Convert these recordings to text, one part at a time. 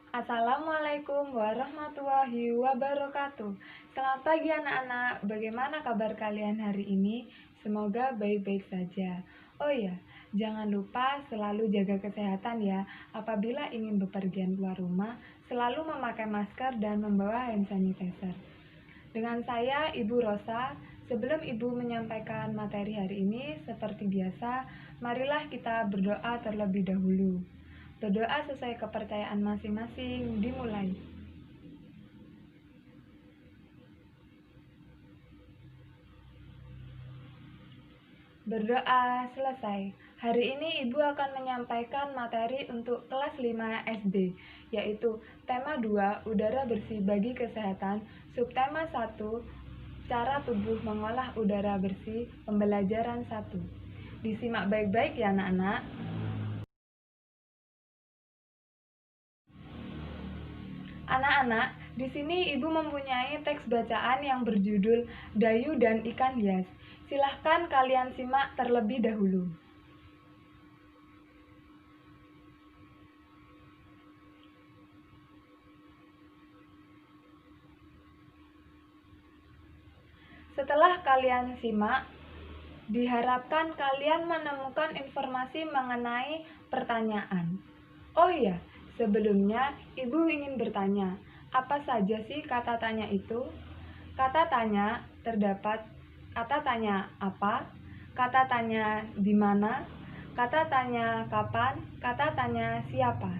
Assalamualaikum warahmatullahi wabarakatuh. Selamat pagi anak-anak, bagaimana kabar kalian hari ini? Semoga baik-baik saja. Oh ya, jangan lupa selalu jaga kesehatan ya. Apabila ingin bepergian keluar rumah, selalu memakai masker dan membawa hand sanitizer. Dengan saya, Ibu Rosa, sebelum Ibu menyampaikan materi hari ini, seperti biasa, marilah kita berdoa terlebih dahulu. Berdoa sesuai kepercayaan masing-masing, dimulai. Berdoa selesai. Hari ini Ibu akan menyampaikan materi untuk kelas 5 SD, yaitu tema 2, udara bersih bagi kesehatan, subtema 1, cara tubuh mengolah udara bersih, pembelajaran 1. Disimak baik-baik ya anak-anak. Anak-anak, di sini Ibu mempunyai teks bacaan yang berjudul Dayu dan Ikan Hias. Silahkan kalian simak terlebih dahulu. Setelah kalian simak, diharapkan kalian menemukan informasi mengenai pertanyaan. Oh iya, sebelumnya Ibu ingin bertanya, apa saja sih kata tanya itu? Kata tanya terdapat kata tanya apa, kata tanya di mana, kata tanya kapan, kata tanya siapa.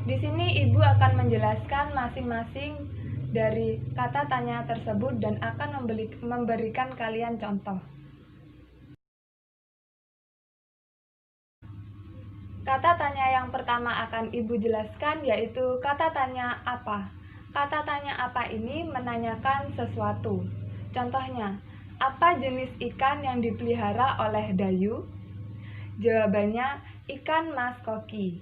Di sini Ibu akan menjelaskan masing-masing dari kata tanya tersebut dan akan memberikan kalian contoh. Kata tanya yang pertama akan Ibu jelaskan yaitu kata tanya apa. Kata tanya apa ini menanyakan sesuatu. Contohnya, apa jenis ikan yang dipelihara oleh Dayu? Jawabannya, ikan mas koki.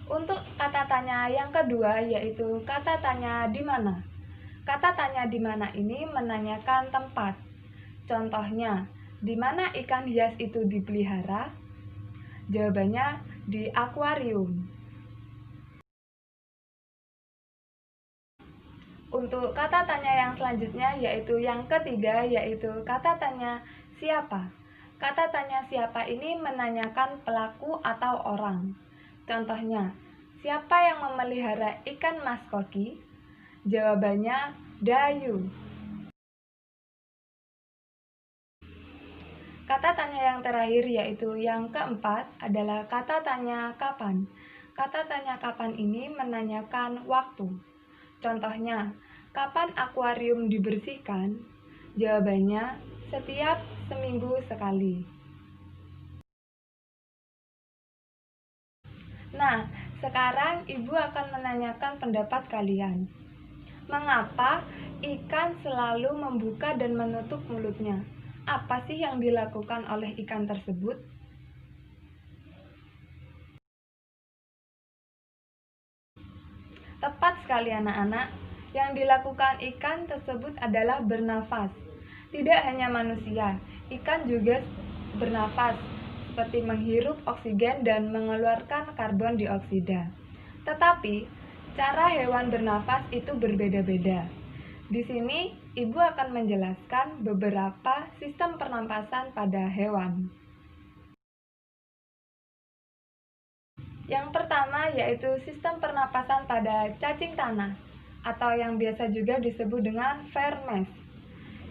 Untuk kata tanya yang kedua yaitu kata tanya di mana. Kata tanya di mana ini menanyakan tempat. Contohnya, di mana ikan hias itu dipelihara? Jawabannya di akuarium. Untuk kata tanya yang selanjutnya yaitu yang ketiga yaitu kata tanya siapa. Kata tanya siapa ini menanyakan pelaku atau orang. Contohnya, siapa yang memelihara ikan mas koki? Jawabannya Dayu. Kata tanya yang terakhir yaitu yang keempat adalah kata tanya kapan. Kata tanya kapan ini menanyakan waktu. Contohnya, kapan akuarium dibersihkan? Jawabannya, setiap seminggu sekali. Nah, sekarang Ibu akan menanyakan pendapat kalian. Mengapa ikan selalu membuka dan menutup mulutnya? Apa sih yang dilakukan oleh ikan tersebut? Tepat sekali anak-anak, yang dilakukan ikan tersebut adalah bernafas. Tidak hanya manusia, ikan juga bernafas, seperti menghirup oksigen dan mengeluarkan karbon dioksida. Tetapi, cara hewan bernafas itu berbeda-beda. Di sini, Ibu akan menjelaskan beberapa sistem pernapasan pada hewan. Yang pertama yaitu sistem pernapasan pada cacing tanah atau yang biasa juga disebut dengan vermes.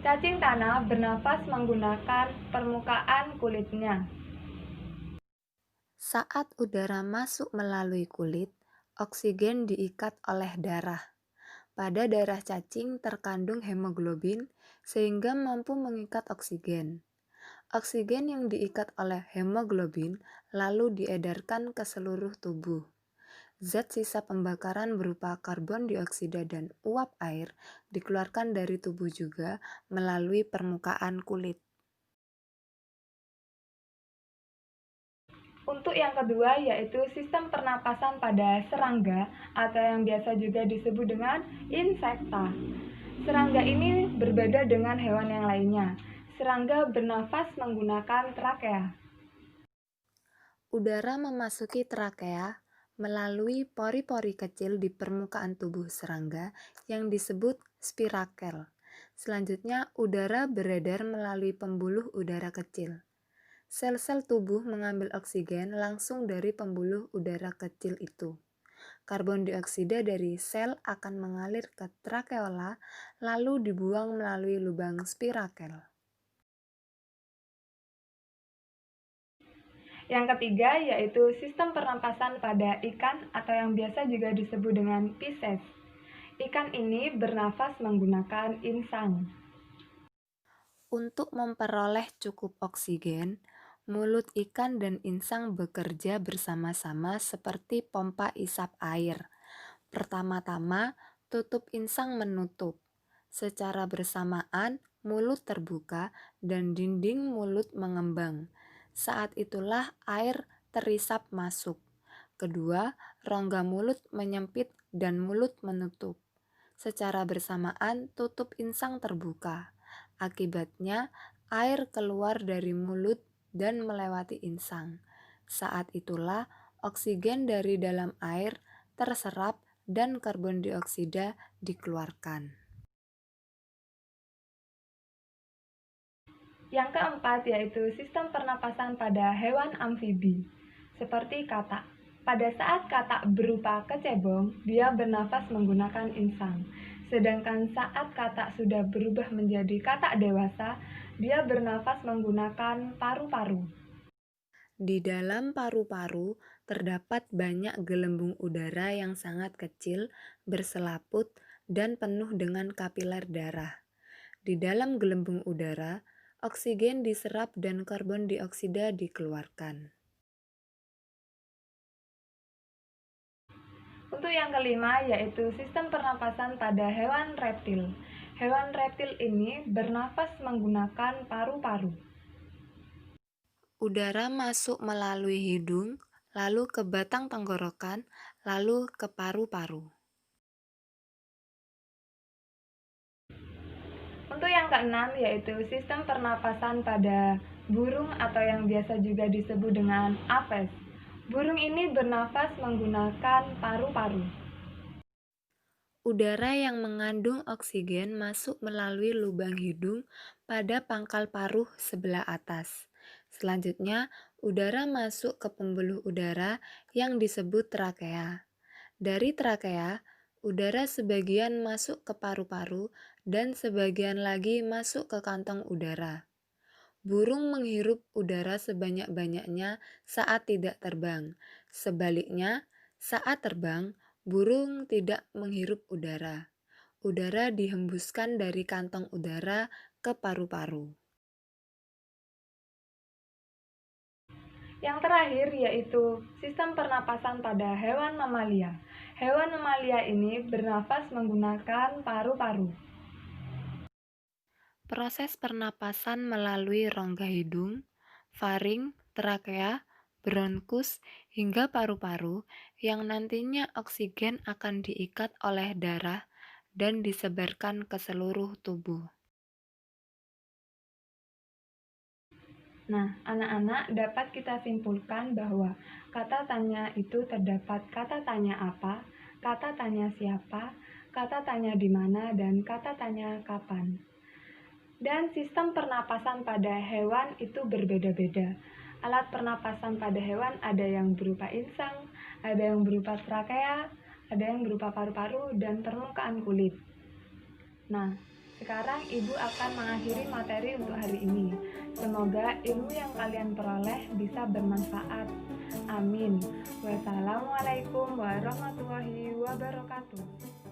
Cacing tanah bernapas menggunakan permukaan kulitnya. Saat udara masuk melalui kulit, oksigen diikat oleh darah. Pada darah cacing terkandung hemoglobin sehingga mampu mengikat oksigen. Oksigen yang diikat oleh hemoglobin lalu diedarkan ke seluruh tubuh. Zat sisa pembakaran berupa karbon dioksida dan uap air dikeluarkan dari tubuh juga melalui permukaan kulit. Untuk yang kedua yaitu sistem pernapasan pada serangga atau yang biasa juga disebut dengan insekta. Serangga ini berbeda dengan hewan yang lainnya. Serangga bernafas menggunakan trakea. Udara memasuki trakea melalui pori-pori kecil di permukaan tubuh serangga yang disebut spirakel. Selanjutnya, udara beredar melalui pembuluh udara kecil. Sel-sel tubuh mengambil oksigen langsung dari pembuluh udara kecil itu. Karbon dioksida dari sel akan mengalir ke trakeola lalu dibuang melalui lubang spirakel. Yang ketiga yaitu sistem pernapasan pada ikan atau yang biasa juga disebut dengan Pisces. Ikan ini bernafas menggunakan insang. Untuk memperoleh cukup oksigen, mulut ikan dan insang bekerja bersama-sama seperti pompa isap air. Pertama-tama, tutup insang menutup. Secara bersamaan, mulut terbuka dan dinding mulut mengembang. Saat itulah air terisap masuk. Kedua, rongga mulut menyempit dan mulut menutup. Secara bersamaan, tutup insang terbuka. Akibatnya, air keluar dari mulut dan melewati insang. Saat itulah oksigen dari dalam air terserap dan karbon dioksida dikeluarkan. Yang keempat yaitu sistem pernapasan pada hewan amfibi, seperti katak. Pada saat katak berupa kecebong, dia bernafas menggunakan insang. Sedangkan saat katak sudah berubah menjadi katak dewasa, dia bernafas menggunakan paru-paru. Di dalam paru-paru terdapat banyak gelembung udara yang sangat kecil, berselaput, dan penuh dengan kapiler darah. Di dalam gelembung udara, oksigen diserap dan karbon dioksida dikeluarkan. Untuk yang kelima yaitu sistem pernapasan pada hewan reptil. Hewan reptil ini bernafas menggunakan paru-paru. Udara masuk melalui hidung, lalu ke batang tenggorokan, lalu ke paru-paru. Untuk yang keenam yaitu sistem pernapasan pada burung atau yang biasa juga disebut dengan apes. Burung ini bernafas menggunakan paru-paru. Udara yang mengandung oksigen masuk melalui lubang hidung pada pangkal paruh sebelah atas. Selanjutnya, udara masuk ke pembuluh udara yang disebut trakea. Dari trakea, udara sebagian masuk ke paru-paru dan sebagian lagi masuk ke kantong udara. Burung menghirup udara sebanyak-banyaknya saat tidak terbang. Sebaliknya, saat terbang, burung tidak menghirup udara. Udara dihembuskan dari kantong udara ke paru-paru. Yang terakhir yaitu sistem pernapasan pada hewan mamalia. Hewan mamalia ini bernafas menggunakan paru-paru. Proses pernapasan melalui rongga hidung, faring, trakea, bronkus, hingga paru-paru yang nantinya oksigen akan diikat oleh darah dan disebarkan ke seluruh tubuh. Nah, anak-anak dapat kita simpulkan bahwa kata tanya itu terdapat kata tanya apa, kata tanya siapa, kata tanya di mana, dan kata tanya kapan. Dan sistem pernapasan pada hewan itu berbeda-beda. Alat pernapasan pada hewan ada yang berupa insang, ada yang berupa trakea, ada yang berupa paru-paru, dan permukaan kulit. Nah, sekarang Ibu akan mengakhiri materi untuk hari ini. Semoga ilmu yang kalian peroleh bisa bermanfaat. Amin. Wassalamualaikum warahmatullahi wabarakatuh.